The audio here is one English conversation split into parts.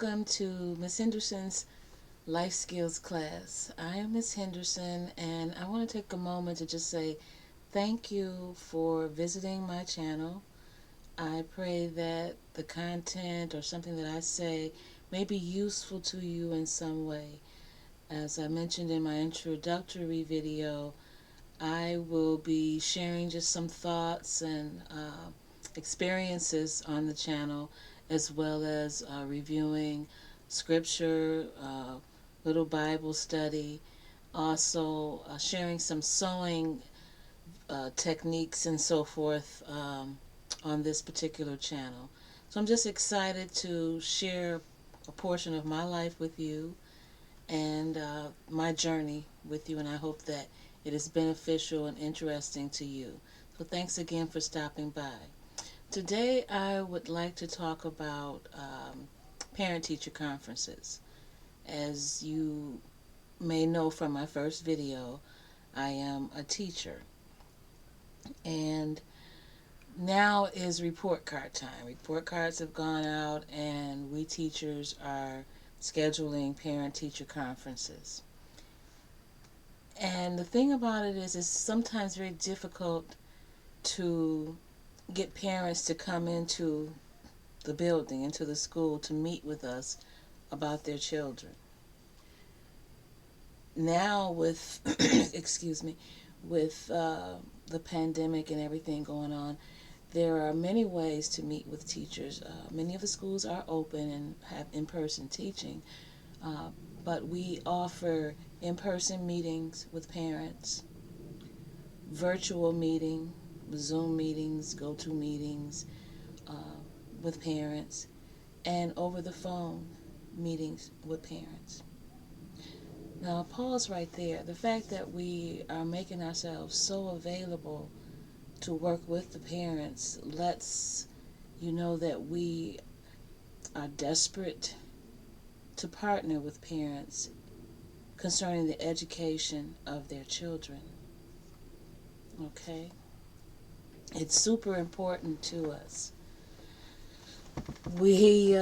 Welcome to Miss Henderson's Life Skills class. I am Miss Henderson, and I want to take a moment to just say thank you for visiting my channel. I pray that the content or something that I say may be useful to you in some way. As I mentioned in my introductory video, I will be sharing just some thoughts and experiences on the channel, as well as reviewing scripture, little Bible study, also sharing some sewing techniques and so forth on this particular channel. So I'm just excited to share a portion of my life with you and my journey with you, and I hope that it is beneficial and interesting to you. So thanks again for stopping by. Today I would like to talk about parent-teacher conferences. As you may know from my first video, I am a teacher, and now is report card time. Report cards have gone out, and we teachers are scheduling parent-teacher conferences. And the thing about it is, it's sometimes very difficult to get parents to come into the building, into the school, to meet with us about their children. Now with, excuse me, with the pandemic and everything going on, there are many ways to meet with teachers. Many of the schools are open and have in-person teaching, but we offer in-person meetings with parents, virtual meeting, Zoom meetings, go-to meetings with parents, and over the phone meetings with parents. Now, pause right there. The fact that we are making ourselves so available to work with the parents lets you know that we are desperate to partner with parents concerning the education of their children. Okay? It's super important to us. We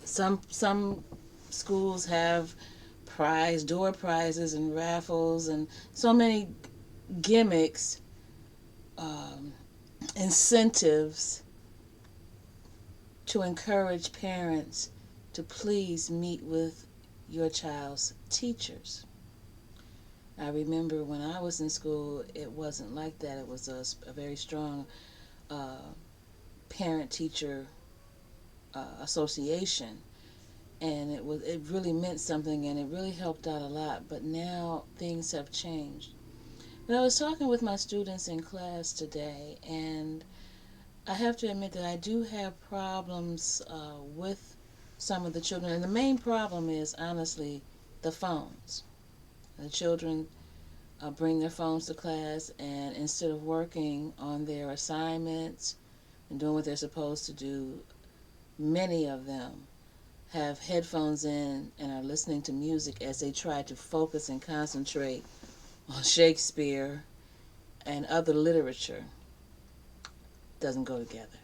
some schools have door prizes and raffles and so many gimmicks, incentives to encourage parents to please meet with your child's teachers. I remember when I was in school, it wasn't like that. It was a very strong parent-teacher association, and it really meant something, and it really helped out a lot. But now things have changed. But I was talking with my students in class today, and I have to admit that I do have problems with some of the children, and the main problem is honestly the phones. The children bring their phones to class, and instead of working on their assignments and doing what they're supposed to do, many of them have headphones in and are listening to music as they try to focus and concentrate on Shakespeare and other literature. Doesn't go together.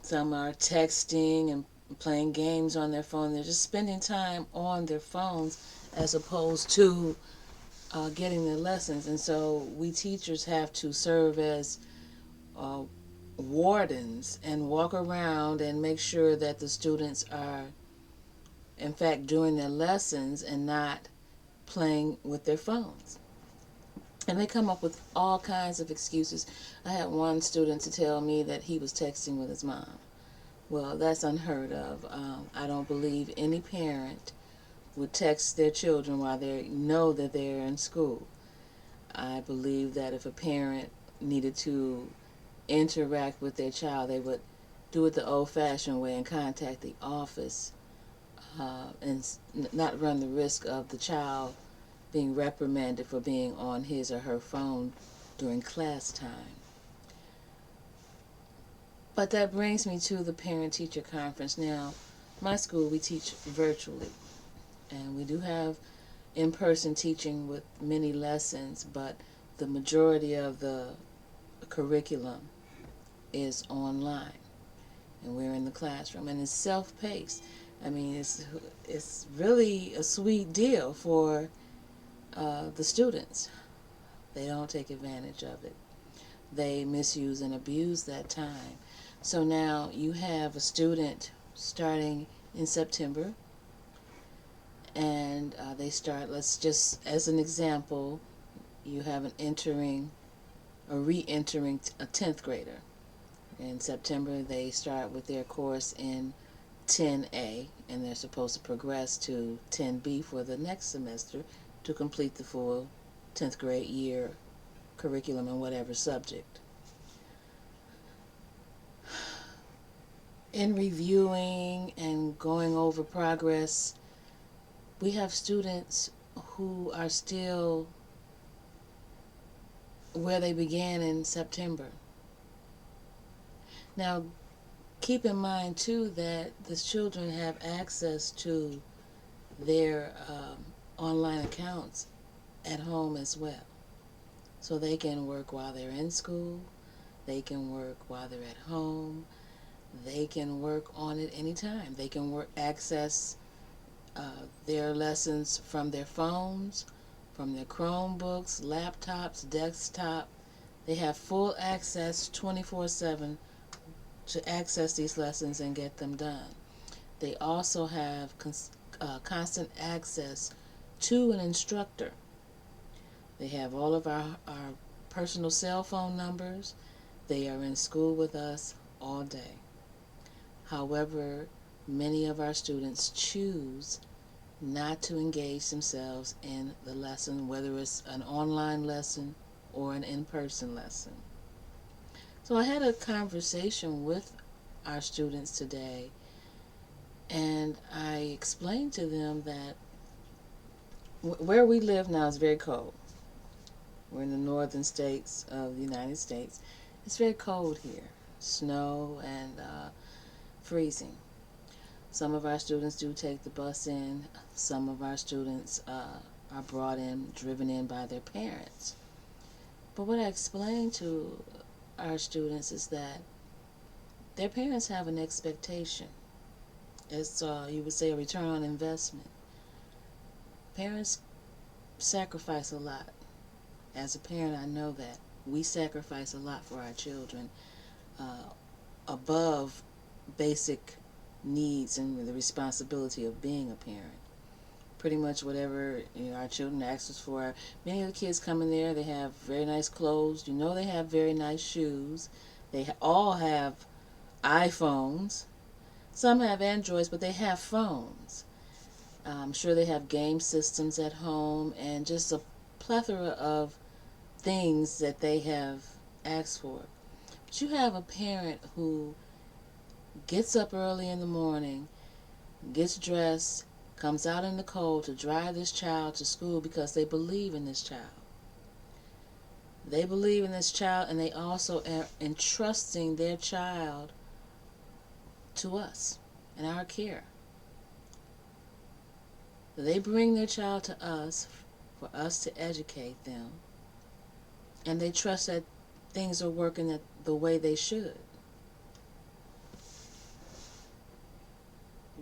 Some are texting and playing games on their phone. They're just spending time on their phones as opposed to getting their lessons. And so we teachers have to serve as wardens and walk around and make sure that the students are in fact doing their lessons and not playing with their phones. And they come up with all kinds of excuses. I had one student to tell me that he was texting with his mom. Well, that's unheard of. I don't believe any parent would text their children while they know that they're in school. I believe that if a parent needed to interact with their child, they would do it the old-fashioned way and contact the office and not run the risk of the child being reprimanded for being on his or her phone during class time. But that brings me to the parent-teacher conference. Now, my school, we teach virtually, and we do have in-person teaching with many lessons, but the majority of the curriculum is online. and we're in the classroom, and it's self-paced. I mean, it's really a sweet deal for the students. They don't take advantage of it. They misuse and abuse that time. So now you have a student starting in September, and they start, let's just, as an example, you have an entering, a re-entering a 10th grader. In September, they start with their course in 10A, and they're supposed to progress to 10B for the next semester to complete the full 10th grade year curriculum in whatever subject. In reviewing and going over progress, we have students who are still where they began in September. Now, keep in mind too that the children have access to their online accounts at home as well. So they can work while they're in school, they can work while they're at home, they can work on it anytime. They can access their lessons from their phones, from their Chromebooks, laptops, desktop. They have full access 24/7 to access these lessons and get them done. They also have constant access to an instructor. They have all of our personal cell phone numbers. They are in school with us all day. However, many of our students choose not to engage themselves in the lesson, whether it's an online lesson or an in-person lesson. So I had a conversation with our students today, and I explained to them that where we live now is very cold. We're in the northern states of the United States. It's very cold here, snow and freezing. Some of our students do take the bus in. Some of our students are brought in, driven in by their parents. But what I explained to our students is that their parents have an expectation. It's, you would say, a return on investment. Parents sacrifice a lot. As a parent, I know that. We sacrifice a lot for our children above basic needs and the responsibility of being a parent. Pretty much whatever our children ask us for. Many of the kids come in there, they have very nice clothes. They have very nice shoes. They all have iPhones. Some have Androids, but they have phones. I'm sure they have game systems at home and just a plethora of things that they have asked for. But you have a parent who gets up early in the morning, gets dressed, comes out in the cold to drive this child to school because they believe in this child. They believe in this child, and they also are entrusting their child to us and our care. They bring their child to us for us to educate them, and they trust that things are working the way they should.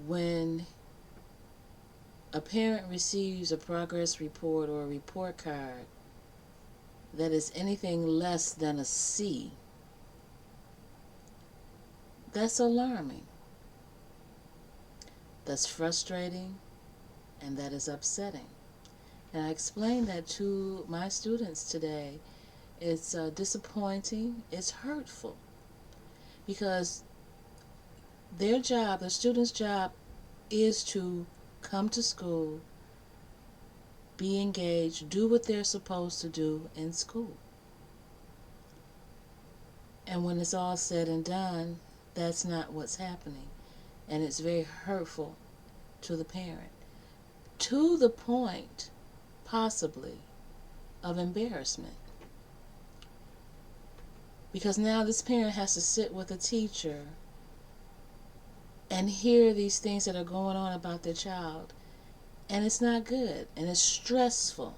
When a parent receives a progress report or a report card that is anything less than a C, that's alarming. That's frustrating, and that is upsetting. And I explained that to my students today. It's disappointing, it's hurtful, because their job, the student's job, is to come to school, be engaged, do what they're supposed to do in school. And when it's all said and done, that's not what's happening. And it's very hurtful to the parent, to the point, possibly, of embarrassment. Because now this parent has to sit with a teacher and hear these things that are going on about their child. And it's not good. And it's stressful.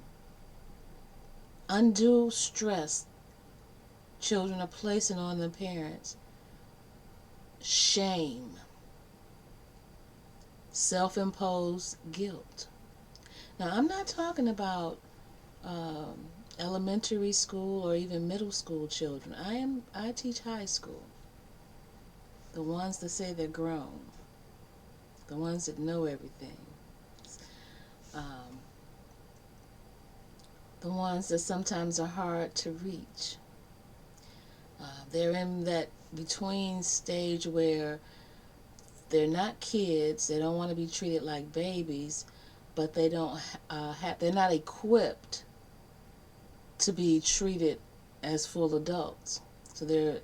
Undue stress children are placing on their parents shame, self-imposed guilt. Now, I'm not talking about elementary school or even middle school children. I teach high school. The ones that say they're grown, the ones that know everything, um, the ones that sometimes are hard to reach. They're in that between stage where they're not kids, they don't want to be treated like babies, but they don't they're not equipped to be treated as full adults. So they're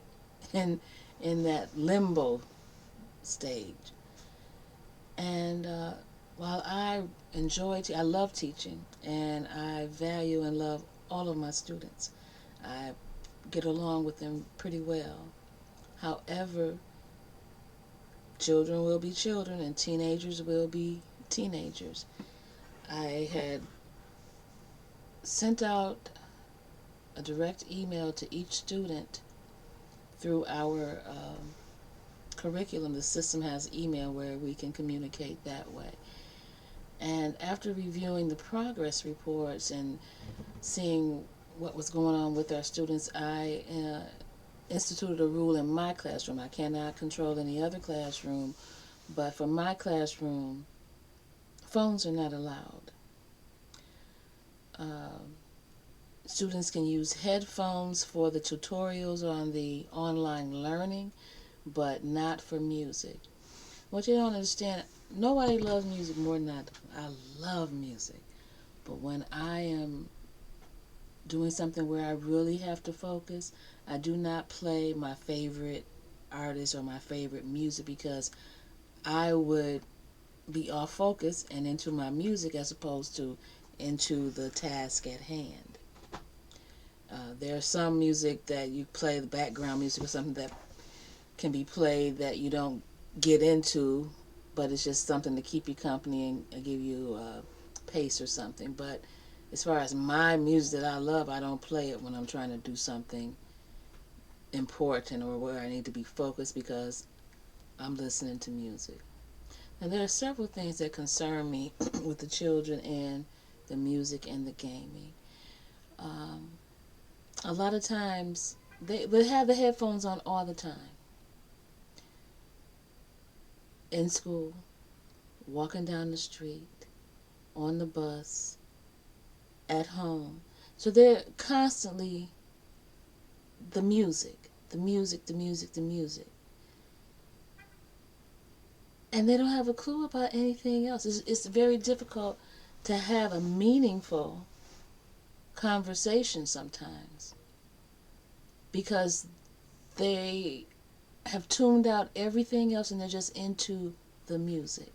in in that limbo stage. And while I love teaching, and I value and love all of my students. I get along with them pretty well. However, children will be children and teenagers will be teenagers. I had sent out a direct email to each student through our curriculum. The system has email where we can communicate that way. And after reviewing the progress reports and seeing what was going on with our students, I instituted a rule in my classroom. I cannot control any other classroom, but for my classroom, phones are not allowed. Students can use headphones for the tutorials on the online learning, but not for music. What you don't understand, nobody loves music more than I do. I love music. But when I am doing something where I really have to focus, I do not play my favorite artist or my favorite music, because I would be off focus and into my music as opposed to into the task at hand. There's some music that you play, the background music or something that can be played that you don't get into, but it's just something to keep you company and give you pace or something. But as far as my music that I love, I don't play it when I'm trying to do something important or where I need to be focused, because I'm listening to music. And there are several things that concern me with the children and the music and the gaming. A lot of times they have the headphones on all the time. In school, walking down the street, on the bus, at home. So they're constantly the music, the music, the music, the music. And they don't have a clue about anything else. It's very difficult to have a meaningful conversation sometimes, because they have tuned out everything else and they're just into the music.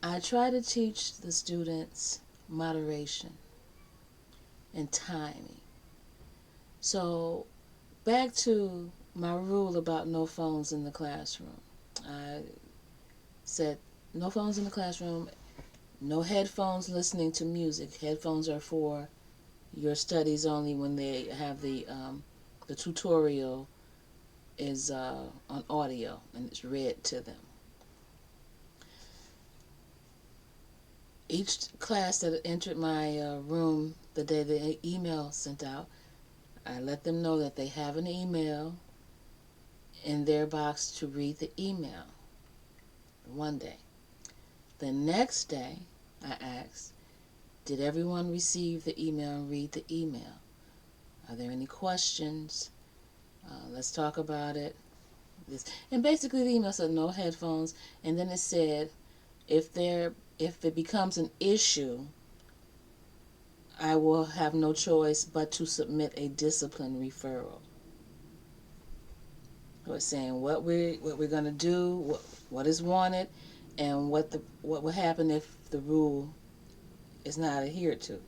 I try to teach the students moderation and timing. So back to my rule about no phones in the classroom. I said no phones in the classroom, no headphones listening to music. Headphones are for your studies only when they have the tutorial is on audio and it's read to them. Each class that entered my room the day the email sent out, I let them know that they have an email in their box to read the email. One day. The next day, I asked, did everyone receive the email and read the email? Are there any questions? Let's talk about it. And basically the email said no headphones, and then it said if it becomes an issue, I will have no choice but to submit a discipline referral. So it's saying what we're going to do, what is wanted, and what will happen if the rule is not adhered to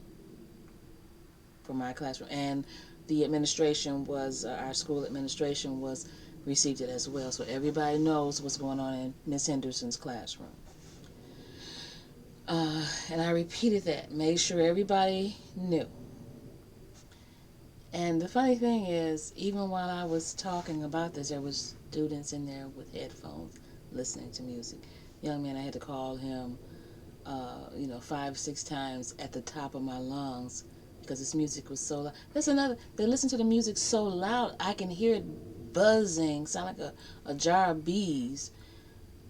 for my classroom. And the administration was our school administration was received it as well, so everybody knows what's going on in Miss Henderson's classroom. And I repeated that, made sure everybody knew. And the funny thing is, even while I was talking about this, there was students in there with headphones listening to music. Young man, I had to call him, 5, 6 times at the top of my lungs because this music was so loud. That's another. They listen to the music so loud, I can hear it buzzing, sound like a jar of bees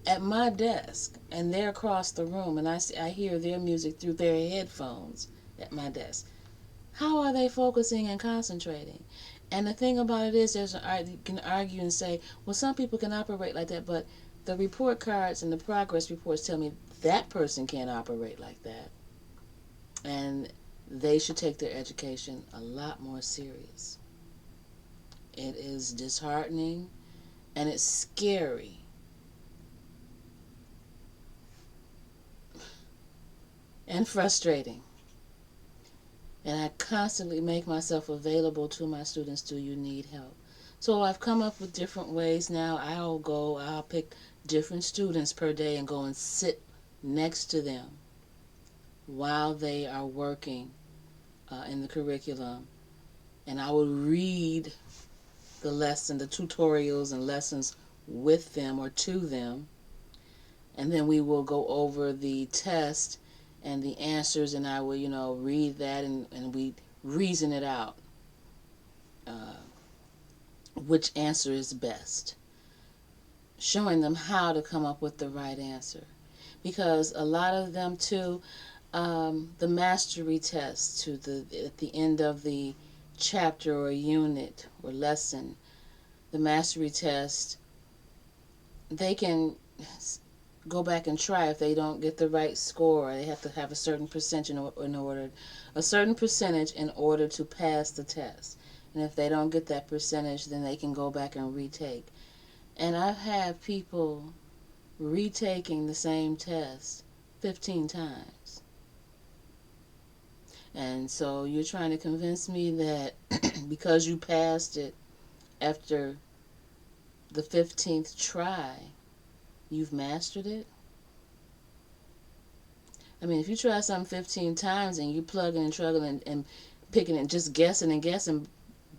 at my desk, and they're across the room, and I hear their music through their headphones at my desk. How are they focusing and concentrating? And the thing about it is, you can argue and say, well, some people can operate like that, but the report cards and the progress reports tell me that person can't operate like that. And they should take their education a lot more serious. It is disheartening and it's scary and frustrating. And I constantly make myself available to my students. Do you need help? So I've come up with different ways now. I'll pick different students per day and go and sit next to them while they are working in the curriculum. And I will read the tutorials and lessons with them or to them. And then we will go over the test and the answers, and I will, read that, and we reason it out. Uh, which answer is best, showing them how to come up with the right answer. Because a lot of them too, the mastery test at the end of the chapter or unit or lesson, the mastery test, they can go back and try if they don't get the right score. They have to have a certain percentage in order to pass the test. And if they don't get that percentage, then they can go back and retake. And I've had people retaking the same test 15 times. And so you're trying to convince me that because you passed it after the 15th try, you've mastered it? I mean, if you try something 15 times and you plugging and struggling and picking and just guessing and guessing,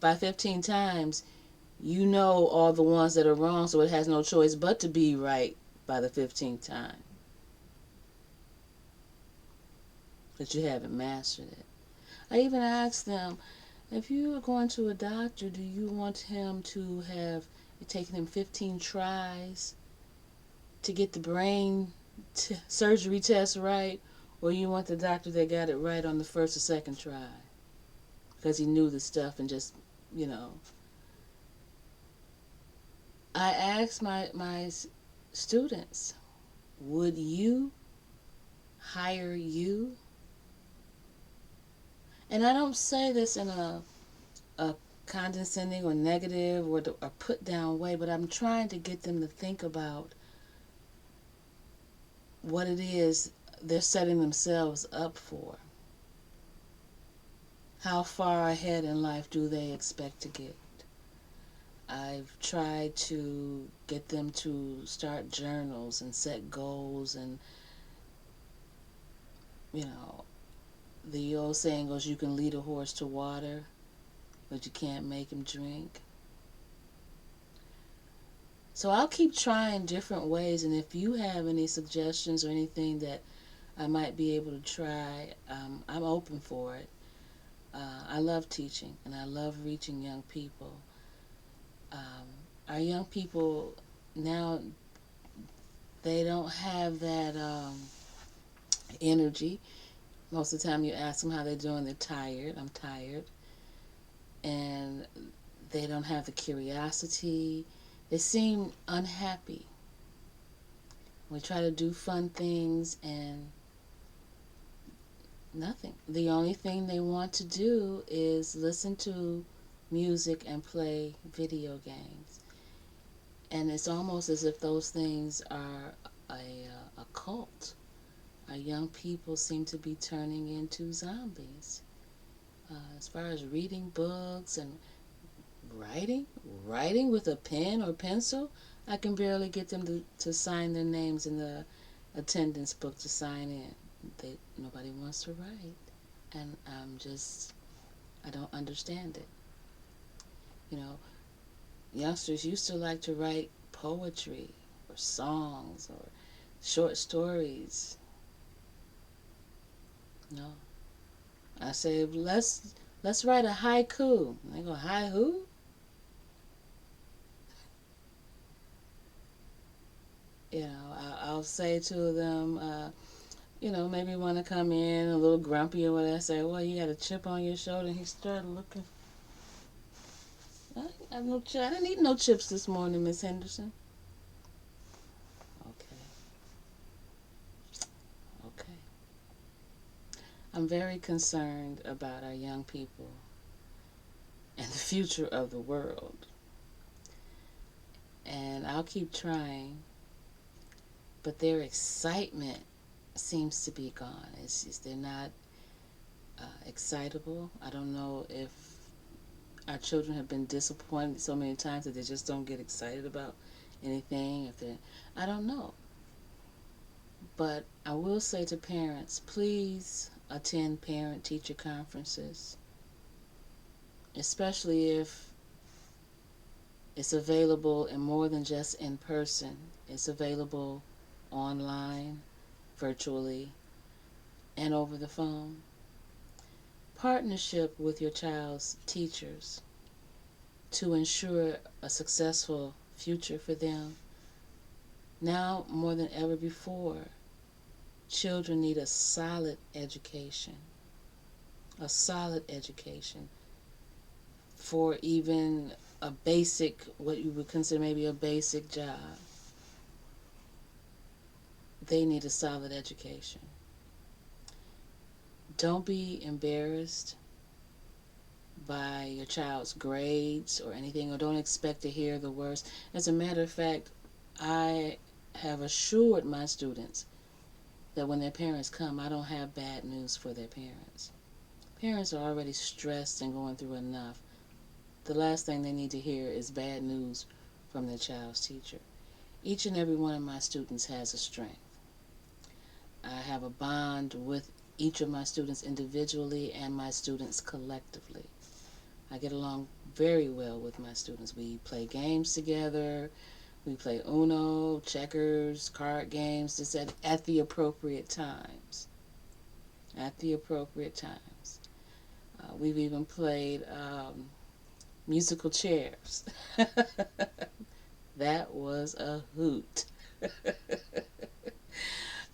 by 15 times, you know all the ones that are wrong, so it has no choice but to be right by the 15th time. But you haven't mastered it. I even asked them, if you are going to a doctor, do you want him to have taken him 15 tries to get the brain surgery test right, or you want the doctor that got it right on the first or second try because he knew the stuff and just, you know. I asked my students, would you hire you? And I don't say this in a condescending or negative or put down way, but I'm trying to get them to think about what it is they're setting themselves up for. How far ahead in life do they expect to get? I've tried to get them to start journals and set goals, and you know, the old saying goes, you can lead a horse to water, but you can't make him drink. So I'll keep trying different ways, and if you have any suggestions or anything that I might be able to try, I'm open for it. I love teaching, and I love reaching young people. Our young people now, they don't have that energy. Most of the time you ask them how they're doing, they're tired. I'm tired. And they don't have the curiosity. They seem unhappy. We try to do fun things and nothing. The only thing they want to do is listen to music and play video games. And it's almost as if those things are a cult. Our young people seem to be turning into zombies. As far as reading books and writing with a pen or pencil, I can barely get them to sign their names in the attendance book to sign in. Nobody wants to write. And I don't understand it. You know, youngsters used to like to write poetry or songs or short stories. No, I say let's write a haiku. And they go, haiku? I'll say to them, maybe want to come in a little grumpy or whatever. I say, well, you got a chip on your shoulder. And he started looking. I didn't eat no chips this morning, Miss Henderson. Okay, okay. I'm very concerned about our young people and the future of the world. And I'll keep trying, but their excitement seems to be gone. It's just they're not excitable. I don't know if our children have been disappointed so many times that they just don't get excited about anything. If they, I don't know. But I will say to parents, please attend parent-teacher conferences, especially if it's available in more than just in person. It's available online, virtually, and over the phone. Partnership with your child's teachers to ensure a successful future for them. Now more than ever before, children need a solid education. A solid education for even a basic, what you would consider maybe a basic job. They need a solid education. Don't be embarrassed by your child's grades or anything, or don't expect to hear the worst. As a matter of fact, I have assured my students that when their parents come, I don't have bad news for their parents. Parents are already stressed and going through enough. The last thing they need to hear is bad news from their child's teacher. Each and every one of my students has a strength. I have a bond with each of my students individually and my students collectively. I get along very well with my students. We play games together. We play Uno, checkers, card games, just at the appropriate times. At the appropriate times. We've even played musical chairs. That was a hoot.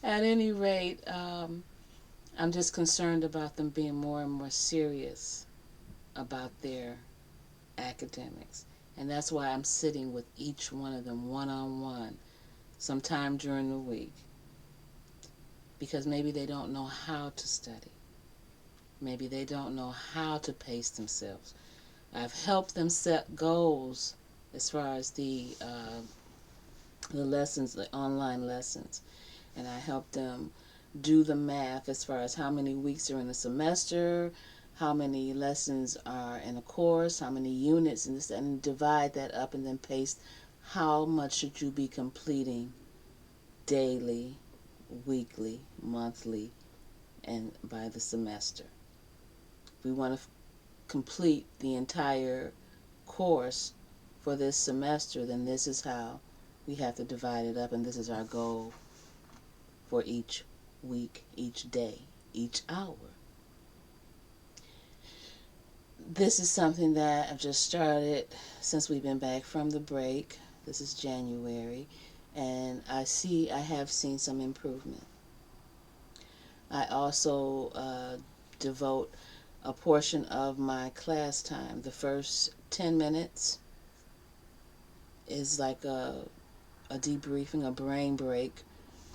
At any rate, I'm just concerned about them being more and more serious about their academics. And that's why I'm sitting with each one of them one-on-one sometime during the week. Because maybe they don't know how to study. Maybe they don't know how to pace themselves. I've helped them set goals as far as the lessons, the online lessons. And I help them do the math as far as how many weeks are in the semester, how many lessons are in a course, how many units, and divide that up and then pace how much should you be completing daily, weekly, monthly, and by the semester. If we want to complete the entire course for this semester, then this is how we have to divide it up, and this is our goal for each week, each day, each hour. This is something that I've just started since we've been back from the break. This is January, and I have seen some improvement. I also devote a portion of my class time. The first 10 minutes is like a debriefing, a brain break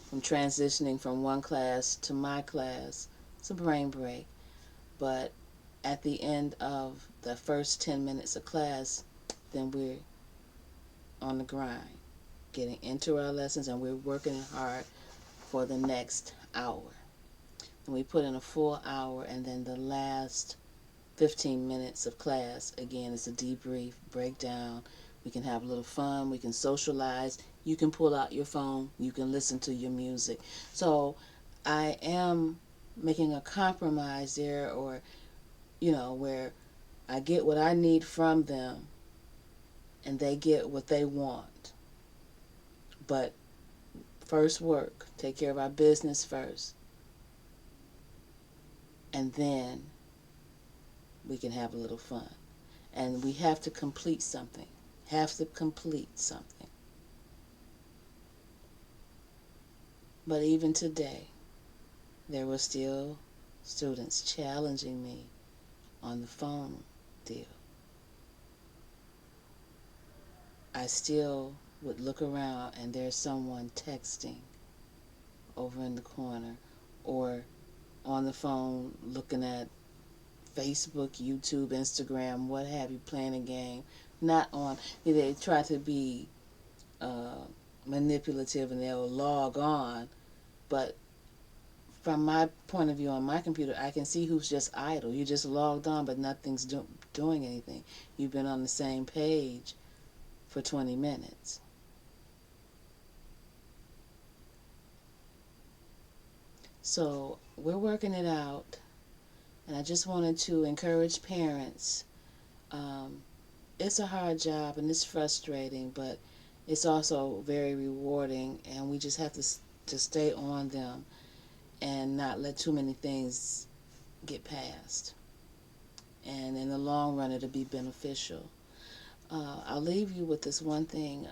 from transitioning from one class to my class. It's a brain break. But at the end of the first 10 minutes of class, then we're on the grind, getting into our lessons, and we're working hard for the next hour. And we put in a full hour, and then the last 15 minutes of class, again, is a debrief, breakdown. We can have a little fun. We can socialize. You can pull out your phone. You can listen to your music. So I am making a compromise there, or, where I get what I need from them, and they get what they want. But first work, take care of our business first, and then we can have a little fun. And we have to complete something. Have to complete something. But even today, there were still students challenging me on the phone deal. I still would look around and there's someone texting over in the corner or on the phone looking at Facebook, YouTube, Instagram, what have you, playing a game. Not on, they try to be manipulative and they'll log on, but from my point of view on my computer, I can see who's just idle. You just logged on, but nothing's doing anything. You've been on the same page for 20 minutes. So we're working it out, and I just wanted to encourage parents. It's a hard job and it's frustrating, but it's also very rewarding, and we just have to stay on them and not let too many things get past. And in the long run, it'll be beneficial. I'll leave you with this one thing.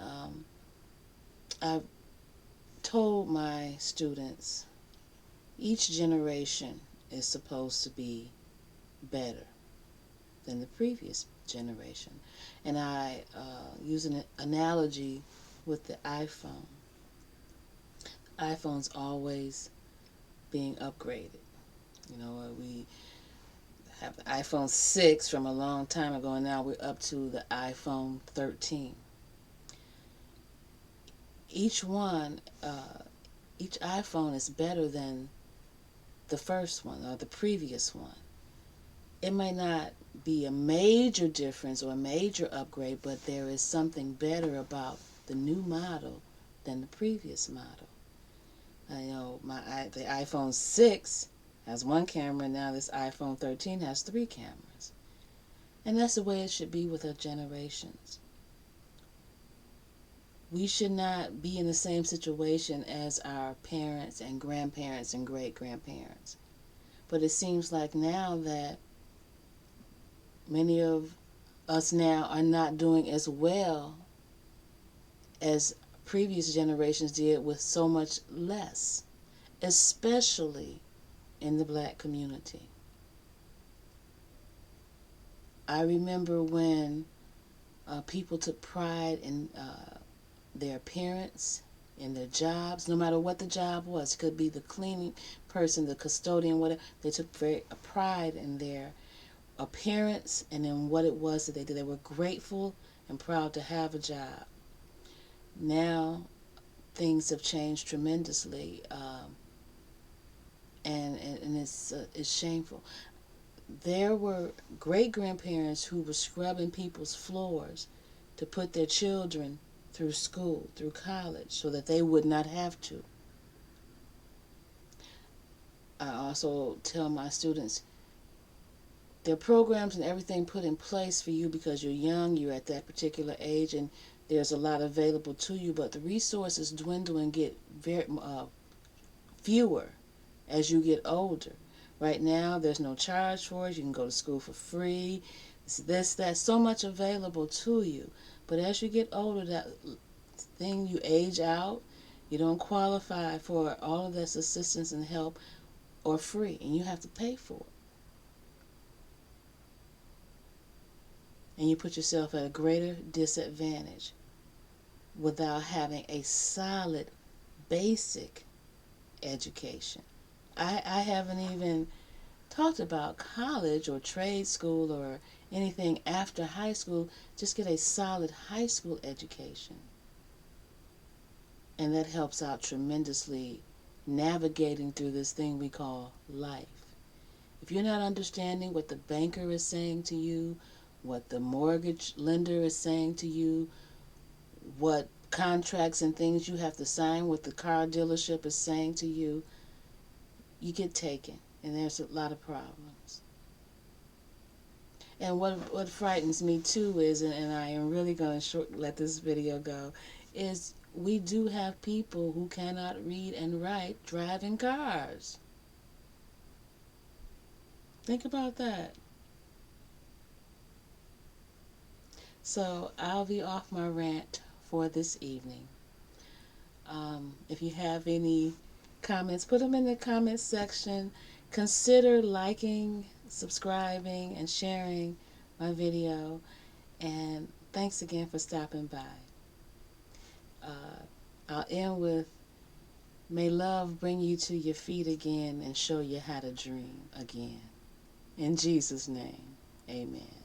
I've told my students each generation is supposed to be better than the previous generation. And I use an analogy with the iPhone. iPhone's always being upgraded. We have the iPhone 6 from a long time ago, and now we're up to the iPhone 13. Each iPhone is better than the first one or the previous one. It may not be a major difference or a major upgrade, but there is something better about the new model than the previous model. The iPhone 6 has one camera, and now this iPhone 13 has 3 cameras. And that's the way it should be with our generations. We should not be in the same situation as our parents and grandparents and great-grandparents. But it seems like now that many of us now are not doing as well as previous generations did with so much less, especially in the black community. I remember when people took pride in their appearance, in their jobs, no matter what the job was. It could be the cleaning person, the custodian, whatever. They took very pride in their appearance and in what it was that they did. They were grateful and proud to have a job. Now things have changed tremendously, and it's shameful. There were great-grandparents who were scrubbing people's floors to put their children through school, through college, so that they would not have to. I also tell my students, there are programs and everything put in place for you because you're young, you're at that particular age, and there's a lot available to you, but the resources dwindle and get very fewer as you get older. Right now, there's no charge for it. You can go to school for free. That's so much available to you. But as you get older, that thing, you age out, you don't qualify for all of this assistance and help or free, and you have to pay for it. And you put yourself at a greater disadvantage without having a solid, basic education. I haven't even talked about college or trade school or anything after high school. Just get a solid high school education. And that helps out tremendously navigating through this thing we call life. If you're not understanding what the banker is saying to you, what the mortgage lender is saying to you, what contracts and things you have to sign, what the car dealership is saying to you, you get taken, and there's a lot of problems. And what frightens me too is, and I am really going to let this video go, is we do have people who cannot read and write driving cars. Think about that. So I'll be off my rant for this evening. If you have any comments, put them in the comments section. Consider liking, subscribing, and sharing my video. And thanks again for stopping by. I'll end with, may love bring you to your feet again and show you how to dream again. In Jesus' name, amen.